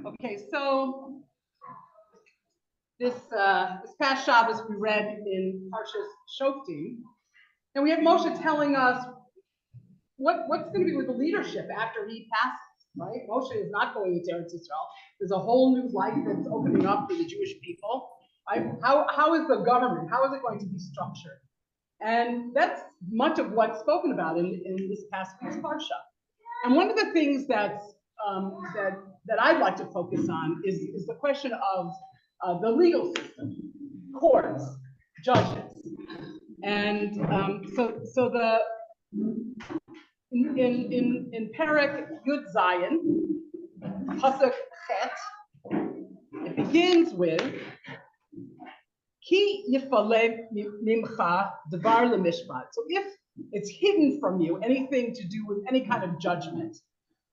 Okay, so this past Shabbos we read in Parshas Shoftim, and we have Moshe telling us what's going to be with the leadership after he passes, right? Moshe is not going into Eretz Yisrael. There's a whole new life that's opening up for the Jewish people. How is the government? How is it going to be structured? And that's much of what's spoken about in this past week's Parsha. And one of the things that I'd like to focus on is the question of the legal system, courts, judges, and so the in Perek Yud Zayin, Pasuk Chet, it begins with Ki yifalev mimcha Dvar leMishpat. So if it's hidden from you, anything to do with any kind of judgment,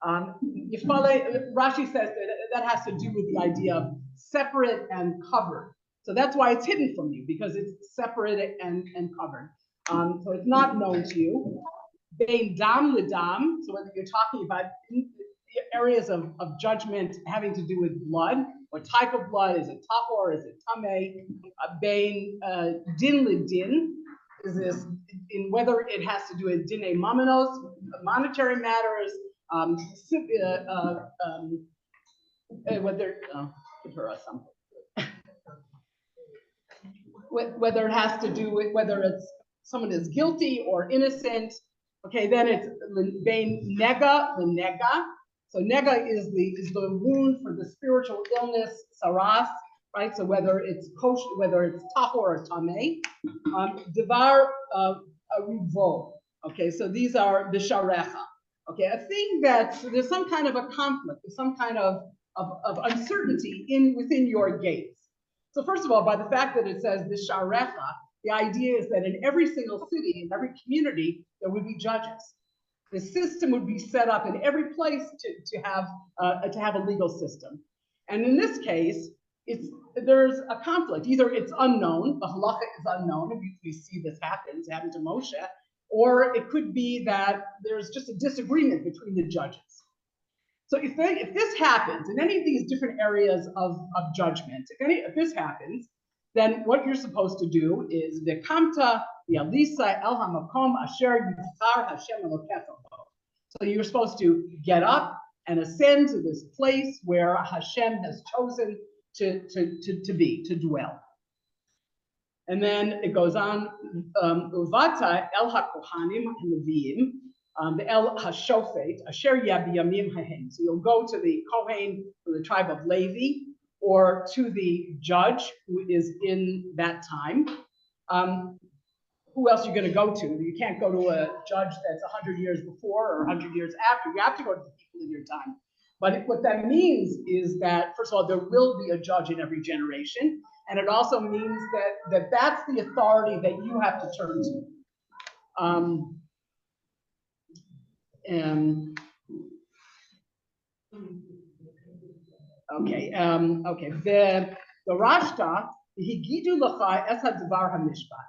Rashi says that has to do with the idea of separate and covered. So that's why it's hidden from you, because it's separate and covered. So it's not known to you. Bein dam ledam. So whether you're talking about areas of judgment having to do with blood, what type of blood, is it tahor, is it tameh? Bein din ledin, is this in whether it has to do with dinei mamanos, monetary matters, whether give her something. Whether it has to do with whether it's someone is guilty or innocent. Okay, then it's bein nega lenega. So nega is the wound for the spiritual illness, saras, right? So whether it's kosher, whether it's tahor or tameh. Dvar rivo. Okay, so these are bisharecha. Okay, a thing that there's some kind of a conflict, there's some kind of uncertainty within your gates. So first of all, by the fact that it says bisharecha, the idea is that in every single city, in every community, there would be judges. The system would be set up in every place to have a legal system. And in this case, there's a conflict. Either it's unknown, the halacha is unknown, and we see this happen to Moshe, or it could be that there's just a disagreement between the judges. So if this happens in any of these different areas of judgment, if this happens, then what you're supposed to do is v'kamta v'alisa el hamakom asher yiftar Hashem elokecha bo. So you're supposed to get up and ascend to this place where Hashem has chosen to dwell. And then it goes on, uvata el hakohanim leviim el hashofet asher yabiyamim hahen. So you'll go to the Kohen from the tribe of Levi, or to the judge who is in that time. Who else are you going to go to? You can't go to a judge that's 100 years before or 100 years after. You have to go to the people in your time. But what that means is that, first of all, there will be a judge in every generation. And it also means that that's the authority that you have to turn to. Okay. The Rashta, higidu lacha es hadvar hamishpat,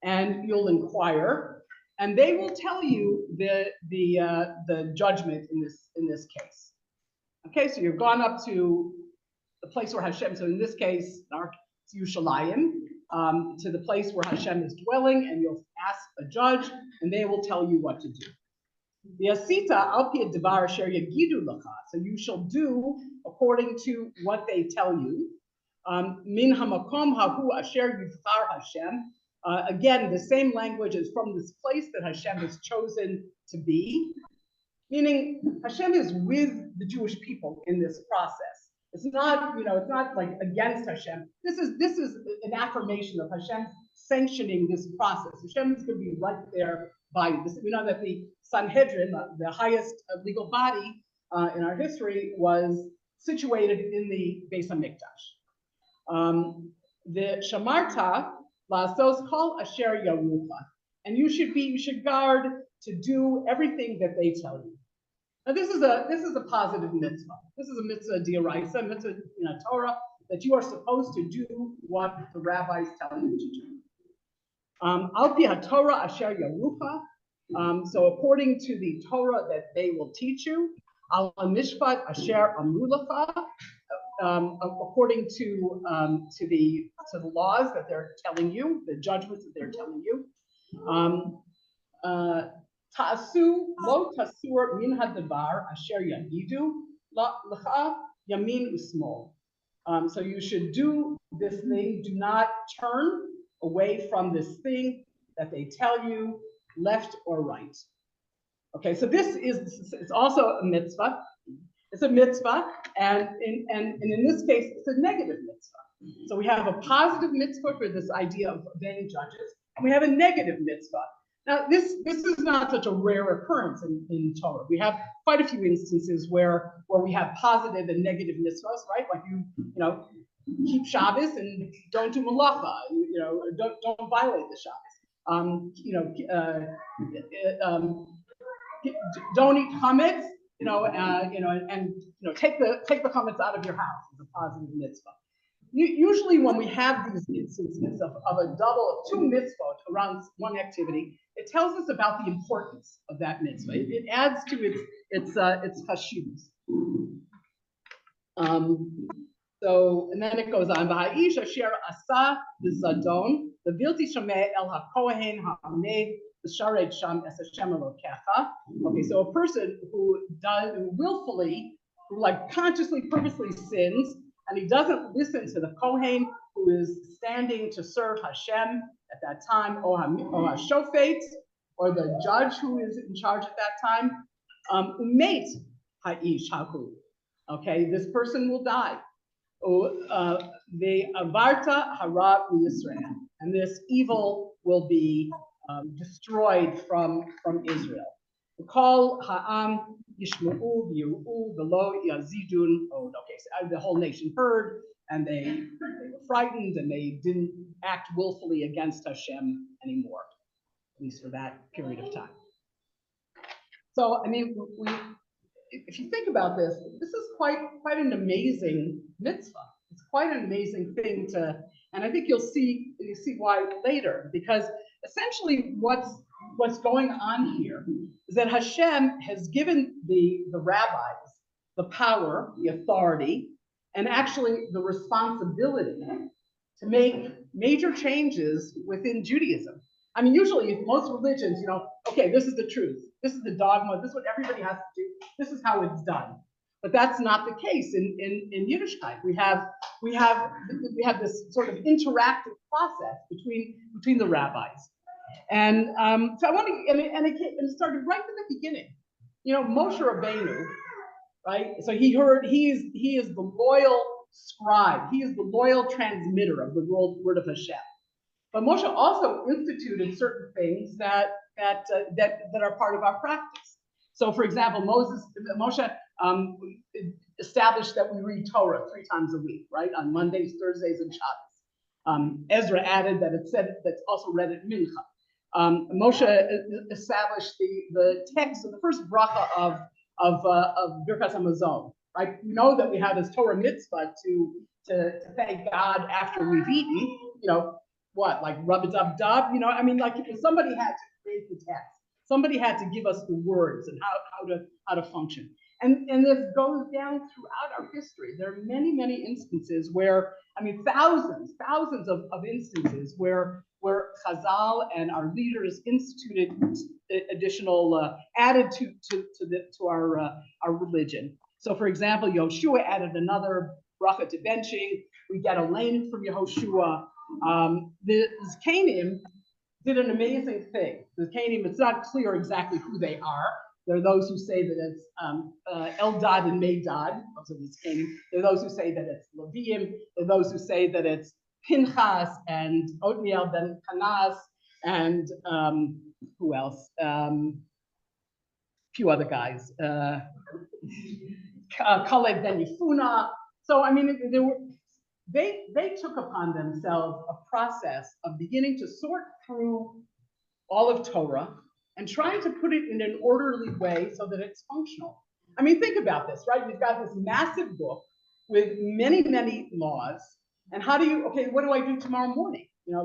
and you'll inquire, and they will tell you the judgment in this case. Okay, so you've gone up to the place where Hashem. So in this case, it's Yerushalayim, to the place where Hashem is dwelling, and you'll ask a judge, and they will tell you what to do. The asita al pi advar asher yagidu lacha. So you shall do according to what they tell you. Min hamakom hahu asher yivchar Hashem. Again, the same language is from this place that Hashem has chosen to be. Meaning Hashem is with the Jewish people in this process. It's not, it's not like against Hashem. This is an affirmation of Hashem sanctioning this process. Hashem is going to be right there by you. We know that the Sanhedrin, the highest legal body in our history, was situated in the Beis HaMikdash. The Shamarta la'asos kol asher yarucha, and you should guard to do everything that they tell you. Now this is a positive mitzvah. This is a mitzvah d'oraisa, mitzvah Torah, that you are supposed to do what the rabbis tell you to do. Al pi haTorah asher yarucha. So according to the Torah that they will teach you, al mishpat asher amrulacha, according to the laws that they're telling you, the judgments that they're telling you. Ta'asu lo tasur min hadavar asher yagidu lecha yamin usmol. So you should do this thing. Do not turn away from this thing that they tell you, left or right. Okay, so it's also a mitzvah. It's a mitzvah, and in this case, it's a negative mitzvah. So we have a positive mitzvah for this idea of obeying judges, and we have a negative mitzvah. Now, this is not such a rare occurrence in Torah. We have quite a few instances where we have positive and negative mitzvahs, right? Like you know, keep Shabbos and don't do malacha. Don't violate the Shabbos. Don't eat chametz. Take the chametz out of your house is a positive mitzvah. Usually, when we have these instances of a double of two mitzvot around one activity, it tells us about the importance of that mitzvah. It adds to its chashivus. So, and then it goes on. V'ha'ish asher asa v'zadon v'vilti shameh el hakohen ha'amed v'shared sham es Hashem Elokecha. Okay, so a person who willfully, who like consciously, purposely sins, and he doesn't listen to the Kohen who is standing to serve Hashem at that time, or HaShofet, or the judge who is in charge at that time, umet ha'ish haku. Okay, this person will die. The avarta hara Yisrael, and this evil will be destroyed from Israel. Call ha'am yishma'u v'yiru'u v'lo yazidun od. Okay, so the whole nation heard, and they were frightened, and they didn't act willfully against Hashem anymore, at least for that period of time. So, I mean, if you think about this, this is quite an amazing mitzvah. It's quite an amazing thing and I think you'll see why later, because essentially what's going on here is that Hashem has given the rabbis the power, the authority, and actually the responsibility to make major changes within Judaism. I mean, usually most religions, okay, this is the truth, this is the dogma, this is what everybody has to do, this is how it's done. But that's not the case in Yiddishkeit. We have this sort of interactive process between the rabbis. And so I want to, and it started right from the beginning. Moshe Rabbeinu, right? So he is the loyal scribe. He is the loyal transmitter of the word of Hashem. But Moshe also instituted certain things that are part of our practice. So, for example, Moshe established that we read Torah 3 times a week, right? On Mondays, Thursdays, and Shabbos. Ezra added that that's also read at Mincha. Moshe established the text of the first bracha of Birkas HaMazon, right? We know that we have this Torah mitzvah to thank God after we've eaten. Like rub-a-dub-dub. I mean, like somebody had to create the text. Somebody had to give us the words and how to function. And this goes down throughout our history. There are many instances where, I mean, thousands of instances where Chazal and our leaders instituted additional, added to our religion. So, for example, Yehoshua added another bracha to benching. We get a lane from Yehoshua. The Zkanim did an amazing thing. The Zkanim, it's not clear exactly who they are. There are those who say that it's Eldad and Medad, those are the Zkanim. There are those who say that it's Leviim. There are those who say that it's Pinchas and Otniel ben Kanaz and who else? A few other guys. Kaleb ben Yefuna. So, I mean, they took upon themselves a process of beginning to sort through all of Torah and trying to put it in an orderly way so that it's functional. I mean, think about this, right? We've got this massive book with many laws, and what do I do tomorrow morning? How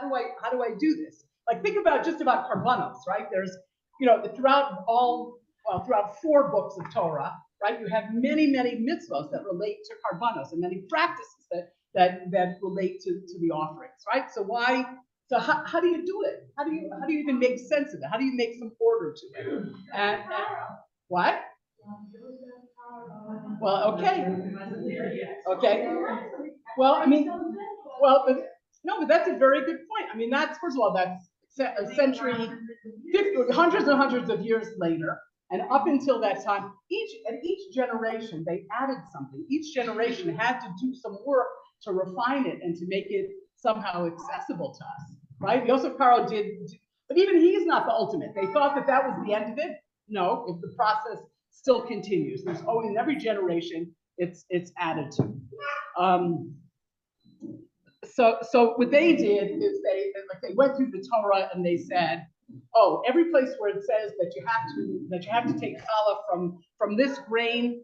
do I do this? Like, think about just about karbanos, right? There's, throughout all throughout 4 books of Torah, right? You have many, many mitzvahs that relate to karbanos and many practices that relate to the offerings, right? So how do you do it? How do you even make sense of it? How do you make some order to it? And what? Well, okay. Well, I mean, no, but that's a very good point. I mean, that's, first of all, that's a century, hundreds and hundreds of years later. And up until that time, each generation, they added something. Each generation had to do some work to refine it and to make it somehow accessible to us, right? Yosef Karo did, but even he's not the ultimate. They thought that was the end of it. No, if the process still continues. There's always, in every generation, it's added to. So what they did is they went through the Torah and they said, oh, every place where it says that you have to take challah from this grain,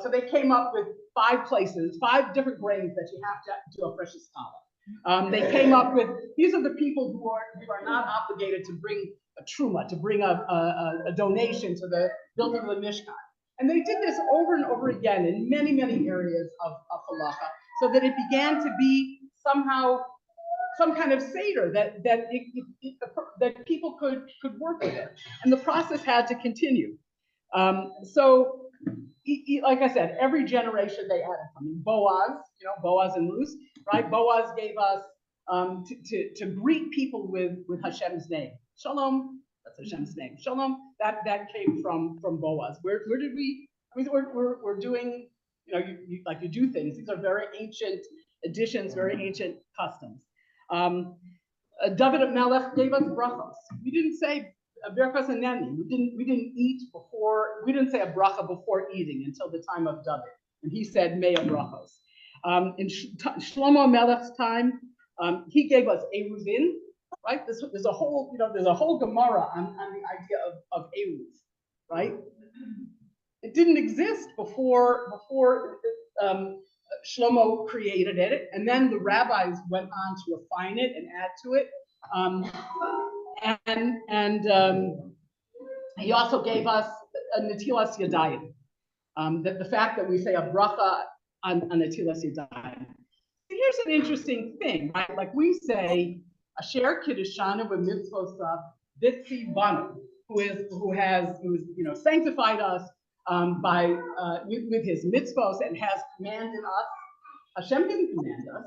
so they came up with 5 places, 5 different grains that you have to do a precious challah. They came up with, these are the people who are not obligated to bring a truma, to bring a donation to the building of the Mishkan. And they did this over and over again in many, many areas of halacha, so that it began to be somehow some kind of seder that people could work with it. And the process had to continue. So like I said, every generation they added something. Boaz, Boaz and Ruth, right? Boaz gave us to greet people with Hashem's name. Shalom, that's Hashem's name. Shalom, that came from Boaz. Where did we? I mean, we're doing, you do things. These are very ancient additions, very ancient customs. David Melech gave us brachos. We didn't say berachos haneni. We didn't eat before. We didn't say a bracha before eating until the time of David, and he said mea brachos. In Shlomo Melech's time, he gave us eruvin. Right? There's a whole Gemara on the idea of eruv, right? It didn't exist before Shlomo created it, and then the rabbis went on to refine it and add to it. He also gave us a netilas yadayim. The fact that we say a bracha on netilas yadayim. Here's an interesting thing, right? Like we say, Asher Kiddushanu b'mitzvosav ditzi banu, who has sanctified us with his mitzvos and has commanded us. Hashem didn't command us.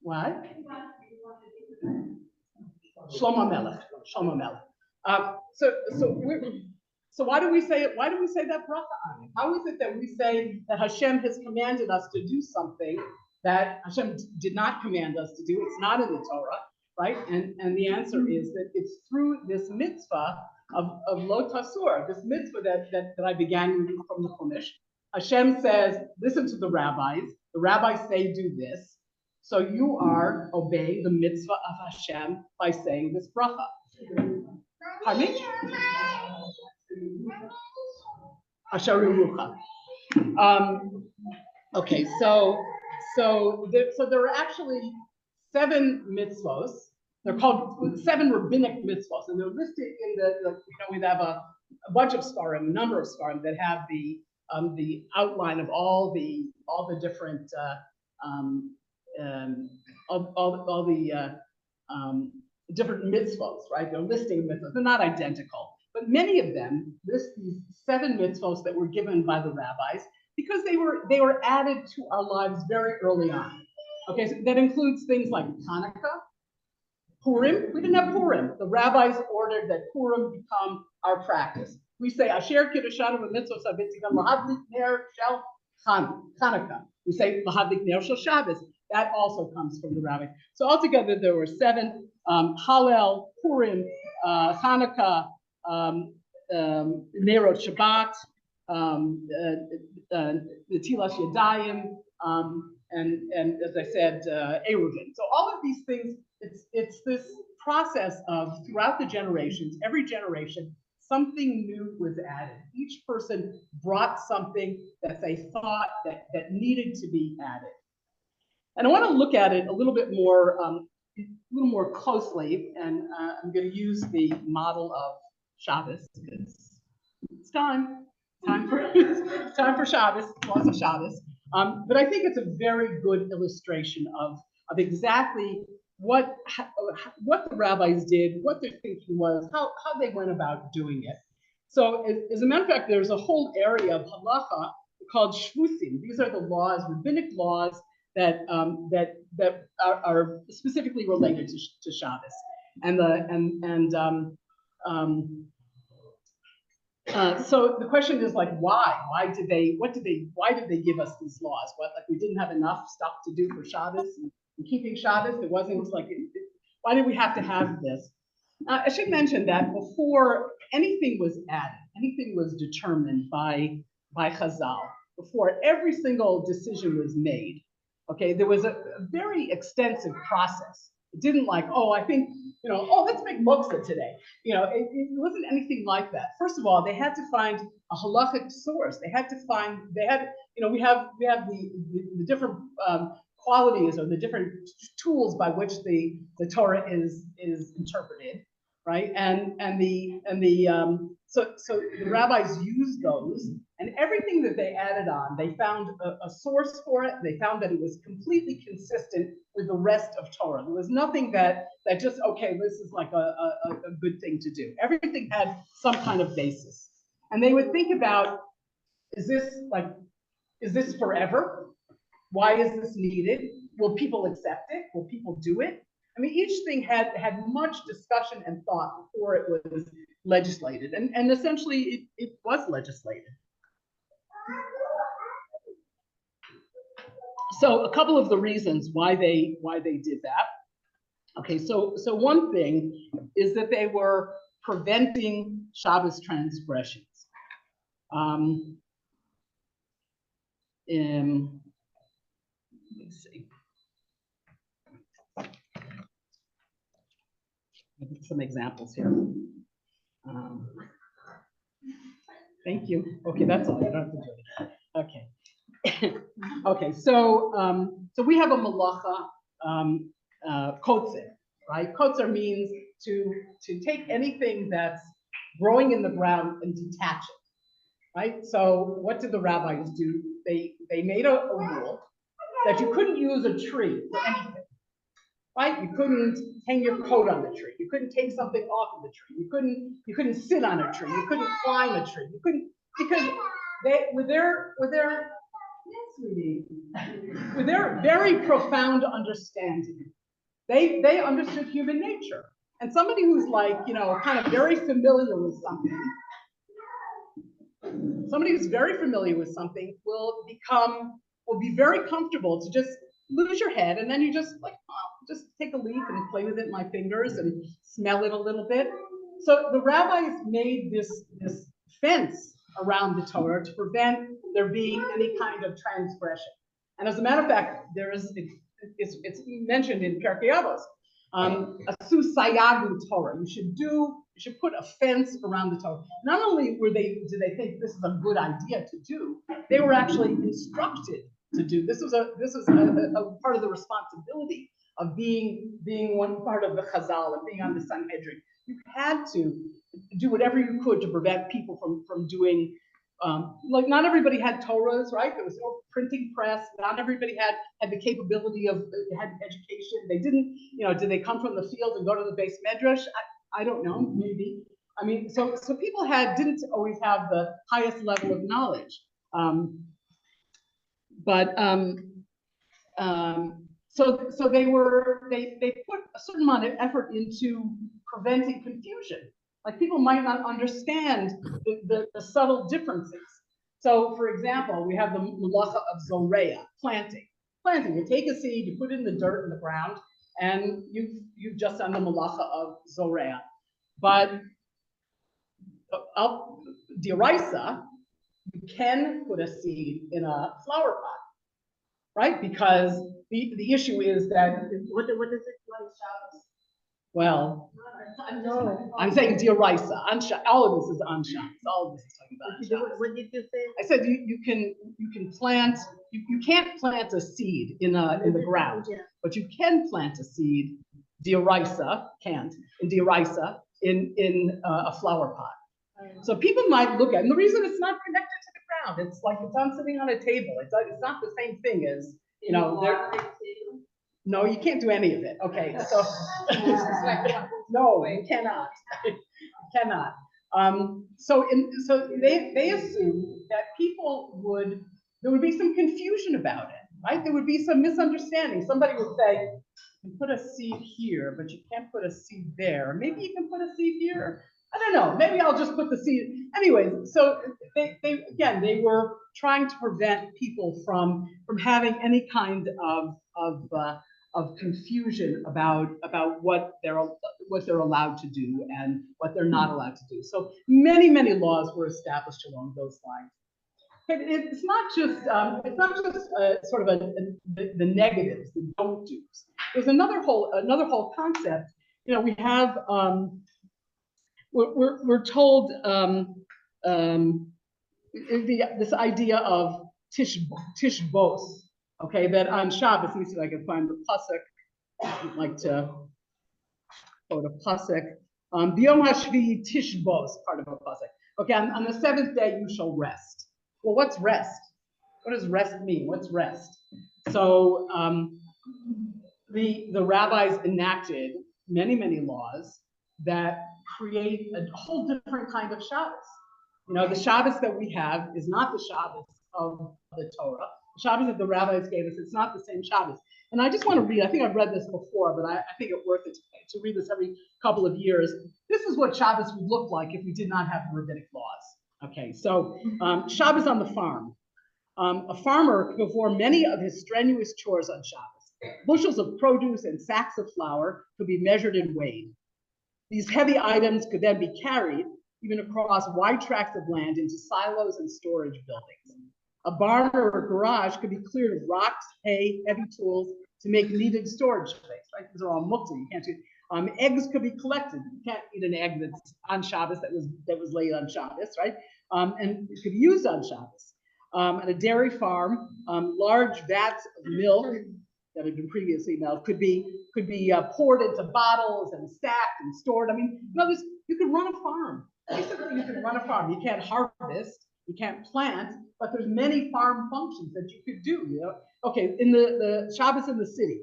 What? Shlomo Melech. So why do we say it? Why do we say that bracha on it? How is it that we say that Hashem has commanded us to do something that Hashem did not command us to do? It's not in the Torah, right? And the answer is that it's through this mitzvah of lo tasur, this mitzvah that I began reading from the Chumash. Hashem says, listen to the rabbis. The rabbis say, do this. So you are obeying the mitzvah of Hashem by saying this bracha. Pardon me? Asher Rucha. Okay, so there are actually 7 mitzvos. They're called 7 rabbinic mitzvos, and they're listed in we have a bunch of sfarim, a number of sfarim that have the outline of all the different different mitzvos, right? They're listing mitzvos. They're not identical, but many of them list these 7 mitzvos that were given by the rabbis because they were added to our lives very early on. Okay, so that includes things like Hanukkah, Purim. We didn't have Purim. The rabbis ordered that Purim become our practice. We say Asher Kiddushanu b'mitzvos havitzigam lahadlik ner shel Hanukkah. We say lahadlik ner shel Shabbos. That also comes from the rabbi. So altogether there were 7: Hallel, Purim, Hanukkah, Nerot Shabbat, Netilas Yadayim, and as I said, Eruvin. So all of these things, it's this process of throughout the generations, every generation, something new was added. Each person brought something that they thought that needed to be added. And I want to look at it a little bit more, closely, and I'm going to use the model of Shabbos. It's time for Shabbos, laws of Shabbos. But I think it's a very good illustration of exactly what the rabbis did, what their thinking was, how they went about doing it. So as a matter of fact, there's a whole area of halacha called shvusim. These are the laws, rabbinic laws that are specifically related to Shabbos. So the question is like, why? Why did they give us these laws? What, like we didn't have enough stuff to do for Shabbos and keeping Shabbos? It wasn't like, why did we have to have this? I should mention that before anything was added, anything was determined by Chazal, before every single decision was made, okay, there was a very extensive process. It didn't like, oh, I think, let's make muktzah today. It wasn't anything like that. First of all, they had to find a halachic source. We have the different qualities or the different tools by which the Torah is interpreted, right? So the rabbis used those, and everything that they added on, they found a source for it. They found that it was completely consistent with the rest of Torah. There was nothing that just, okay, this is like a good thing to do. Everything had some kind of basis. And they would think about, is this forever? Why is this needed? Will people accept it? Will people do it? I mean, each thing had much discussion and thought before it was legislated, and essentially it was legislated. So a couple of the reasons why they did that. Okay, so one thing is that they were preventing Shabbos transgressions. Let me see. Some examples here. Thank you. Okay, that's all. You don't have to do it. Okay. Okay. So we have a malacha, kotzer, right? Kotzer means to take anything that's growing in the ground and detach it, right? So what did the rabbis do? They made a rule that you couldn't use a tree for anything. Right? You couldn't hang your coat on the tree. You couldn't take something off of the tree. You couldn't sit on a tree. You couldn't climb a tree. You couldn't, because they with their very profound understanding, they understood human nature. And somebody who's like, kind of very familiar with something, will be very comfortable to just lose your head, and then you just just take a leaf and play with it in my fingers and smell it a little bit. So the rabbis made this fence around the Torah to prevent there being any kind of transgression. And as a matter of fact, it's mentioned in Pirkei Avos, asu sayagu Torah. You should put a fence around the Torah. Not only did they think this is a good idea to do, they were actually instructed to do. This was a part of the responsibility of being one part of the Chazal and being on the Sanhedrin. You had to do whatever you could to prevent people from doing, like not everybody had Torahs, right? There was no printing press. Not everybody had the capability of, had education. They didn't, did they come from the field and go to the base Medrash? I don't know, maybe. I mean, so people didn't always have the highest level of knowledge. So they put a certain amount of effort into preventing confusion. Like people might not understand the subtle differences. So for example, we have the malacha of zoreya, planting. You take a seed, you put it in the dirt in the ground, and you've just done the malacha of zoreya. But d'oraisa, you can put a seed in a flower pot, right? Because the issue is that what is it? Well, no. I'm saying d'oraisa. All of this is anshan. All of this is talking about anshan. What did you say? I said you can plant. You can't plant a seed in the ground, but you can plant a seed. D'oraisa can't. In d'oraisa, in a flower pot. So people might look at it, and the reason it's not connected to the ground, it's like it's on sitting on a table. It's not the same thing as, you know, no, you can't do any of it. Okay, so no, you cannot. You cannot. So they assume that there would be some confusion about it, right? There would be some misunderstanding. Somebody would say, you can put a seed here, but you can't put a seed there. Maybe you can put a seed here. I don't know. Maybe I'll just put the seed. Anyway, so they were trying to prevent people from having any kind of confusion about what they're allowed to do and what they're not allowed to do. So many laws were established along those lines. But it's not just sort of the negatives, the don't do's. There's another whole concept. You know, we have we're told this idea of tishbos. Okay, that on Shabbos, let me see if I can find the pasuk. I'd like to quote a pasuk. B'yom hashvi'i tishbos, part of a pasuk. Okay, on the seventh day you shall rest. Well, what's rest? What does rest mean? What's rest? So the rabbis enacted many laws that create a whole different kind of Shabbos. You know, the Shabbos that we have is not the Shabbos of the Torah. The Shabbos that the rabbis gave us, it's not the same Shabbos. And I just want to read, I think I've read this before, but I think it's worth it to read this every couple of years. This is what Shabbos would look like if we did not have rabbinic laws. Okay, so Shabbos on the farm. A farmer could perform many of his strenuous chores on Shabbos. Bushels of produce and sacks of flour could be measured and weighed. These heavy items could then be carried even across wide tracts of land into silos and storage buildings. A barn or a garage could be cleared of rocks, hay, heavy tools to make needed storage space, right? These are all muktzah, you can't do. Eggs could be collected. You can't eat an egg that's on Shabbos that was laid on Shabbos, right? And it could be used on Shabbos. At a dairy farm, large vats of milk that had been previously milk could be poured into bottles and stacked and stored. I mean, you could run a farm. Basically, you could run a farm. You can't harvest, you can't plant, but there's many farm functions that you could do. You know, okay, in the Shabbos in the city.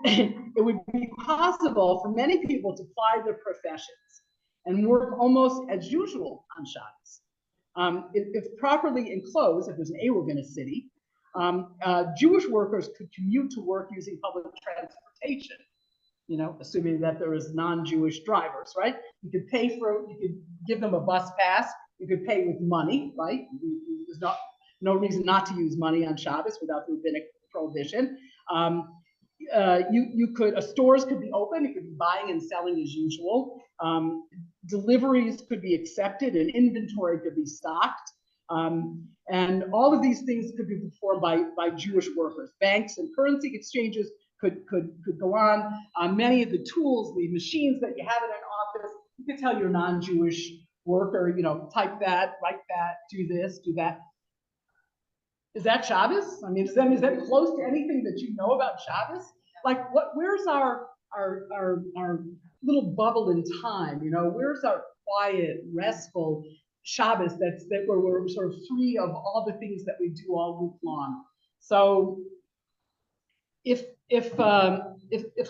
It would be possible for many people to ply their professions and work almost as usual on Shabbos. If properly enclosed, if there's an Arab in a city, Jewish workers could commute to work using public transportation, you know, assuming that there is non-Jewish drivers, right? You could give them a bus pass, you could pay with money, right? There's no reason not to use money on Shabbos without the rabbinic prohibition. Stores could be open, you could be buying and selling as usual. Deliveries could be accepted and inventory could be stocked. And all of these things could be performed by Jewish workers. Banks and currency exchanges could go on. Many of the tools, the machines that you have in an office, you could tell your non-Jewish worker, you know, type that, write that, do this, do that. Is that Shabbos? I mean, is that close to anything that you know about Shabbos? Like, where's our little bubble in time? You know, where's our quiet, restful Shabbos where we're sort of free of all the things that we do all week long? So, if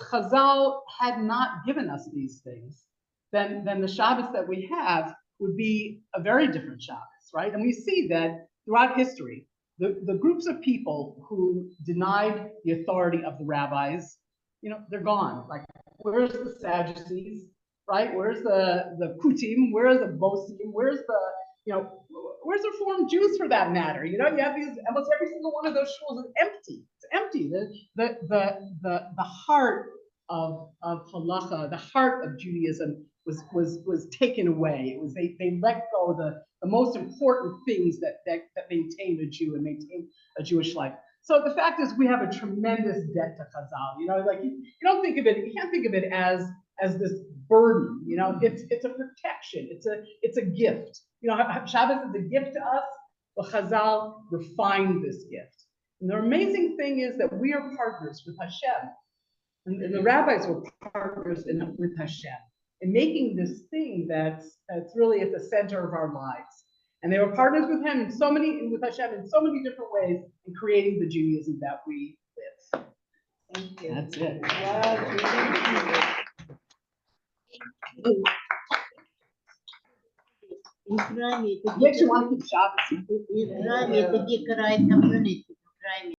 Chazal had not given us these things, then the Shabbos that we have would be a very different Shabbos, right? And we see that throughout history, the groups of people who denied the authority of the rabbis, you know, they're gone. Like, where's the Sadducees, right? Where's the Kutim? Where's the Bosim? Where's the Reformed Jews for that matter? You know, you have these, almost every single one of those shuls is empty. It's empty. The heart of halacha, the heart of Judaism was taken away. It was they let go of the most important things that maintain a Jew and maintain a Jewish life. So the fact is, we have a tremendous debt to Chazal. You know, like you don't think of it, you can't think of it as this burden. You know, it's a protection. It's a gift. You know, Shabbos is a gift to us. But Chazal refined this gift. And the amazing thing is that we are partners with Hashem. and the rabbis were partners with Hashem in making this thing that's really at the center of our lives. And they were partners with him with Hashem in so many different ways in creating the Judaism that we live. Thank you. That's it. Ukraine, Makes you want to keep Shabbos. Ukraine, тоді карають ком'юніті.